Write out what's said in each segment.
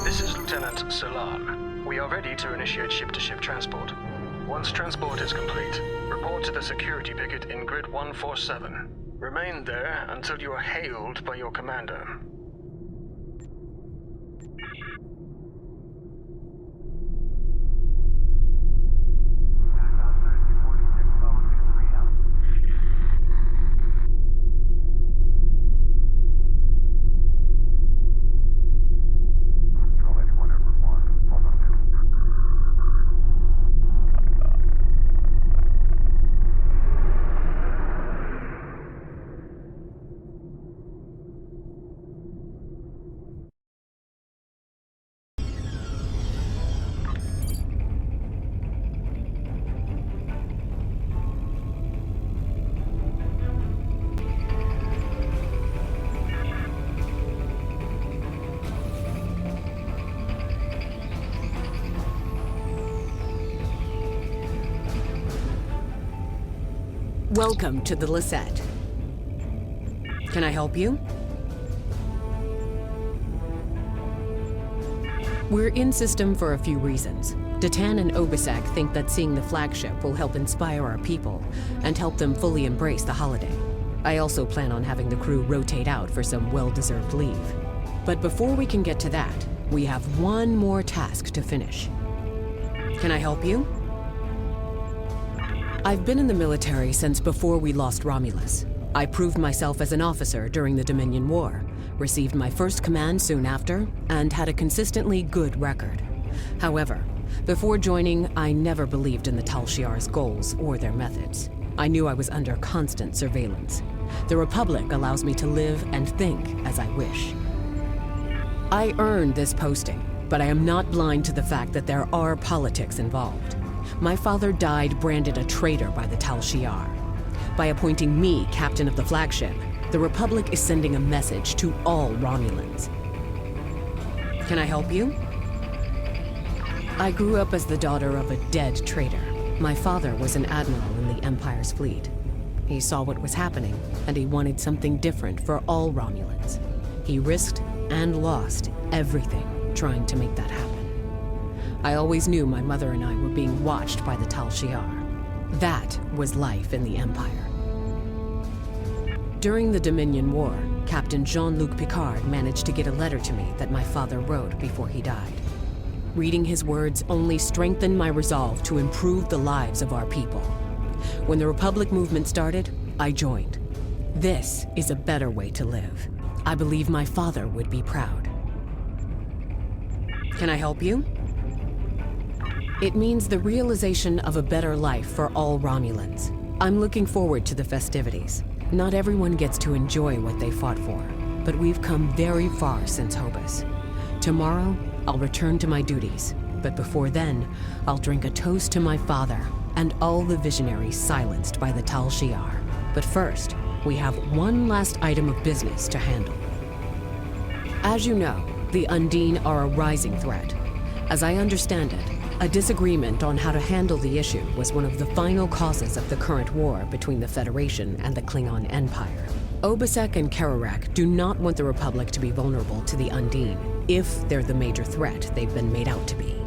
This is Lieutenant Solan. We are ready to initiate ship-to-ship transport. Once transport is complete, report to the security picket in Grid 147. Remain there until you are hailed by your commander. Welcome to the Lisette. Can I help you? We're in system for a few reasons. Datan and Obisek think that seeing the flagship will help inspire our people and help them fully embrace the holiday. I also plan on having the crew rotate out for some well-deserved leave. But before we can get to that, we have one more task to finish. Can I help you? I've been in the military since before we lost Romulus. I proved myself as an officer during the Dominion War, received my first command soon after, and had a consistently good record. However, before joining, I never believed in the Tal Shiar's goals or their methods. I knew I was under constant surveillance. The Republic allows me to live and think as I wish. I earned this posting, but I am not blind to the fact that there are politics involved. My father died branded a traitor by the Tal Shiar. By appointing me captain of the flagship, the Republic is sending a message to all Romulans. Can I help you? I grew up as the daughter of a dead traitor. My father was an admiral in the Empire's fleet. He saw what was happening, and he wanted something different for all Romulans. He risked and lost everything trying to make that happen. I always knew my mother and I were being watched by the Tal Shiar. That was life in the Empire. During the Dominion War, Captain Jean-Luc Picard managed to get a letter to me that my father wrote before he died. Reading his words only strengthened my resolve to improve the lives of our people. When the Republic movement started, I joined. This is a better way to live. I believe my father would be proud. Can I help you? It means the realization of a better life for all Romulans. I'm looking forward to the festivities. Not everyone gets to enjoy what they fought for, but we've come very far since Hobus. Tomorrow, I'll return to my duties, but before then, I'll drink a toast to my father and all the visionaries silenced by the Tal Shiar. But first, we have one last item of business to handle. As you know, the Undine are a rising threat. As I understand it, a disagreement on how to handle the issue was one of the final causes of the current war between the Federation and the Klingon Empire. Obisek and Kararak do not want the Republic to be vulnerable to the Undine, if they're the major threat they've been made out to be.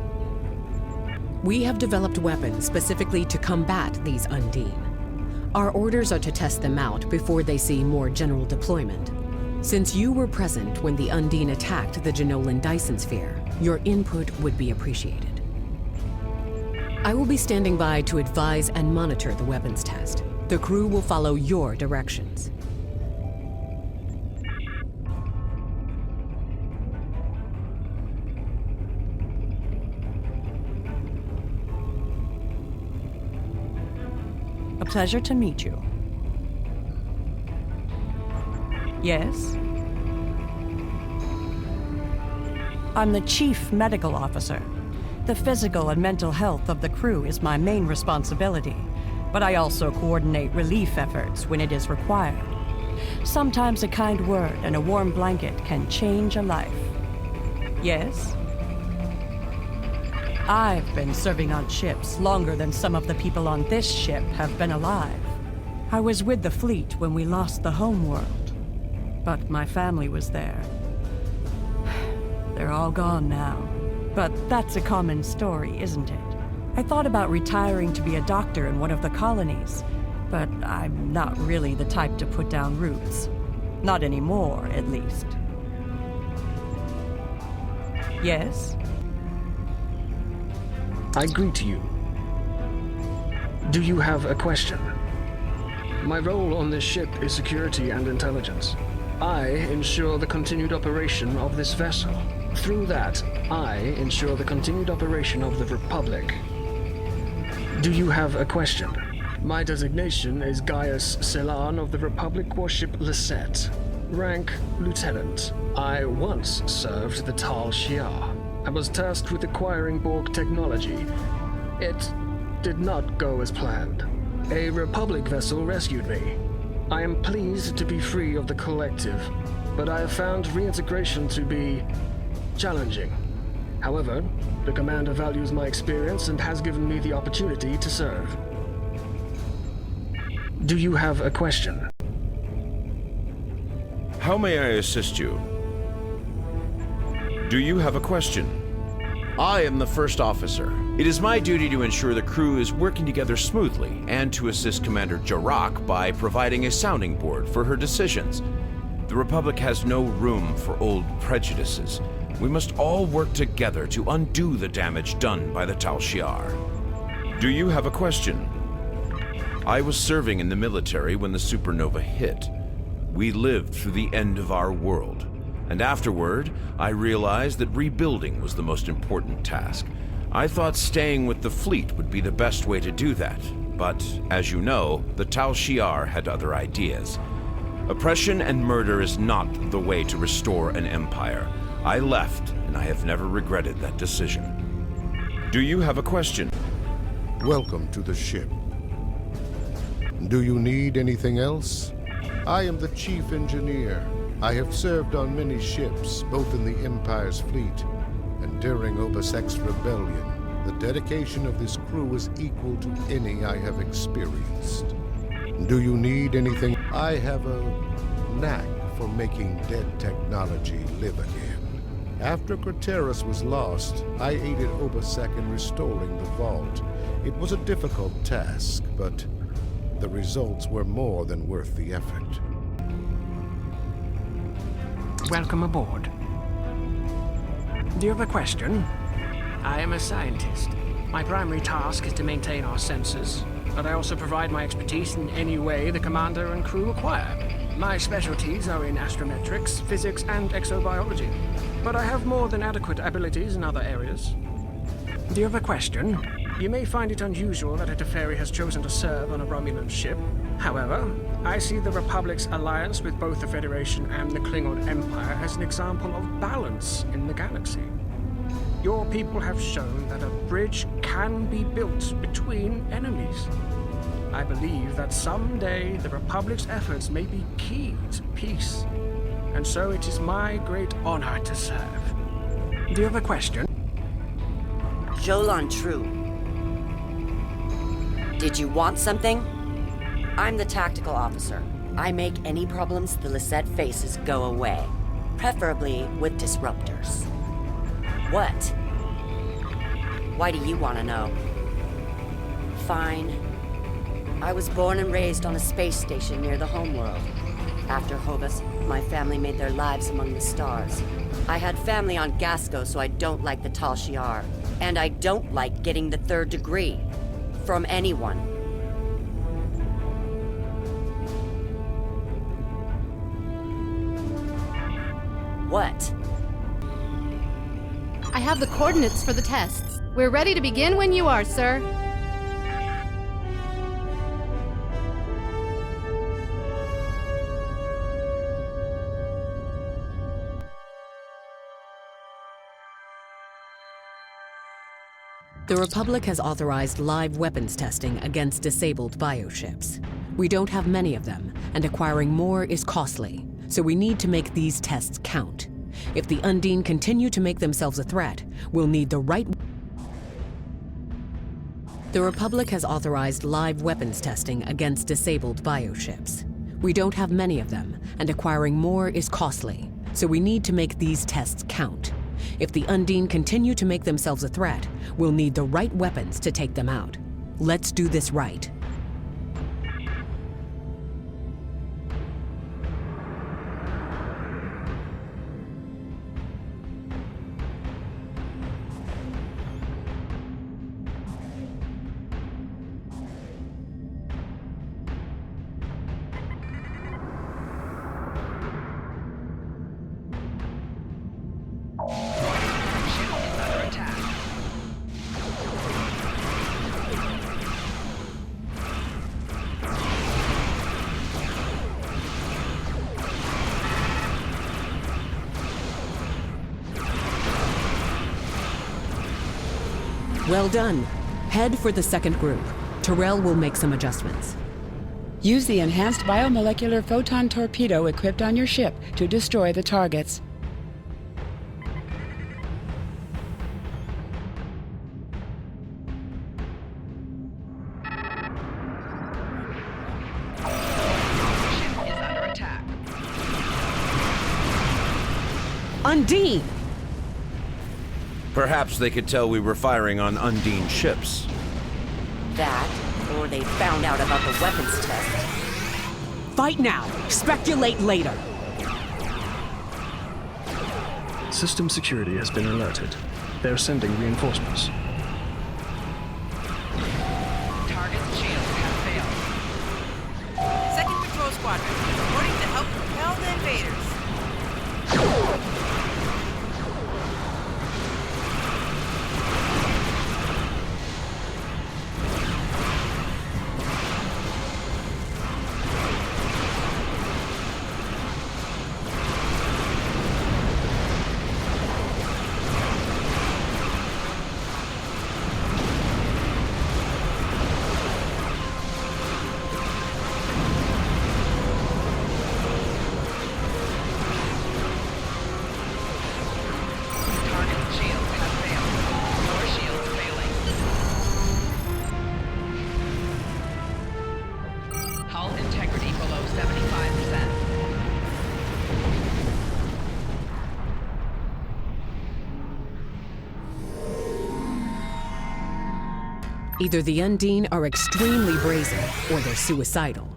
We have developed weapons specifically to combat these Undine. Our orders are to test them out before they see more general deployment. Since you were present when the Undine attacked the Jenolan Dyson Sphere, your input would be appreciated. I will be standing by to advise and monitor the weapons test. The crew will follow your directions. A pleasure to meet you. Yes? I'm the chief medical officer. The physical and mental health of the crew is my main responsibility, but I also coordinate relief efforts when it is required. Sometimes a kind word and a warm blanket can change a life. Yes? I've been serving on ships longer than some of the people on this ship have been alive. I was with the fleet when we lost the home world, but my family was there. They're all gone now, but that's a common story, isn't it? I thought about retiring to be a doctor in one of the colonies, but I'm not really the type to put down roots. Not anymore, at least. Yes? I greet you. Do you have a question? My role on this ship is security and intelligence. I ensure the continued operation of this vessel. Through that, I ensure the continued operation of the Republic. Do you have a question? My designation is Gaius Celan of the Republic warship Lisette. Rank Lieutenant. I once served the Tal Shiar. I was tasked with acquiring Borg technology. It did not go as planned. A Republic vessel rescued me. I am pleased to be free of the Collective, but I have found reintegration to be challenging. However, the Commander values my experience and has given me the opportunity to serve. Do you have a question? How may I assist you? Do you have a question? I am the first officer. It is my duty to ensure the crew is working together smoothly and to assist Commander Jarak by providing a sounding board for her decisions. The Republic has no room for old prejudices. We must all work together to undo the damage done by the Tal Shiar. Do you have a question? I was serving in the military when the supernova hit. We lived through the end of our world. And afterward, I realized that rebuilding was the most important task. I thought staying with the fleet would be the best way to do that. But, as you know, the Tal Shiar had other ideas. Oppression and murder is not the way to restore an empire. I left, and I have never regretted that decision. Do you have a question? Welcome to the ship. Do you need anything else? I am the chief engineer. I have served on many ships, both in the Empire's fleet and during Obasek's rebellion. The dedication of this crew is equal to any I have experienced. Do you need anything? I have a knack for making dead technology live again. After Craterus was lost, I aided Obasek in restoring the vault. It was a difficult task, but the results were more than worth the effort. Welcome aboard. Do you have a question? I am a scientist. My primary task is to maintain our sensors, but I also provide my expertise in any way the commander and crew require. My specialties are in astrometrics, physics, and exobiology, but I have more than adequate abilities in other areas. Do you have a question? You may find it unusual that a Teferi has chosen to serve on a Romulan ship. However, I see the Republic's alliance with both the Federation and the Klingon Empire as an example of balance in the galaxy. Your people have shown that a bridge can be built between enemies. I believe that someday the Republic's efforts may be key to peace, and so it is my great honor to serve. Do you have a question? Jolan True. Did you want something? I'm the tactical officer. I make any problems the Lisette faces go away, preferably with disruptors. What? Why do you want to know? Fine. I was born and raised on a space station near the homeworld. After Hovas, my family made their lives among the stars. I had family on Gasco, so I don't like the Tal Shiar. And I don't like getting the third degree. From anyone. What? I have the coordinates for the tests. We're ready to begin when you are, sir. The Republic has authorized live weapons testing against disabled bioships. We don't have many of them, and acquiring more is costly, so we need to make these tests count. If the Undine continue to make themselves a threat, we'll need the right... The Republic has authorized live weapons testing against disabled bioships. We don't have many of them, and acquiring more is costly, so we need to make these tests count. If the Undine continue to make themselves a threat, we'll need the right weapons to take them out. Let's do this right. Well done. Head for the second group. Terrell will make some adjustments. Use the enhanced biomolecular photon torpedo equipped on your ship to destroy the targets. Undine! Perhaps they could tell we were firing on Undine ships. That, or they found out about the weapons test. Fight now! Speculate later! System security has been alerted. They're sending reinforcements. Target's shields have failed. Second Patrol Squadron, reporting to help repel the invaders. Integrity below 75%. Either the Undine are extremely brazen, or they're suicidal.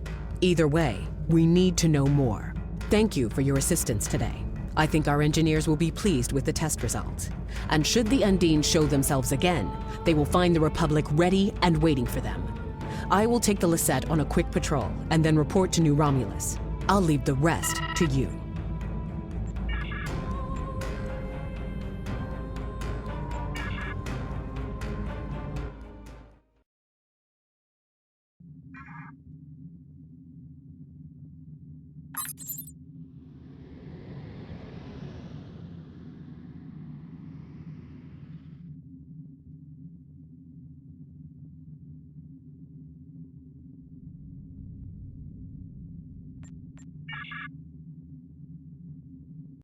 Either way, we need to know more. Thank you for your assistance today. I think our engineers will be pleased with the test results. And should the Undine show themselves again, they will find the Republic ready and waiting for them. I will take the Lisette on a quick patrol and then report to New Romulus. I'll leave the rest to you.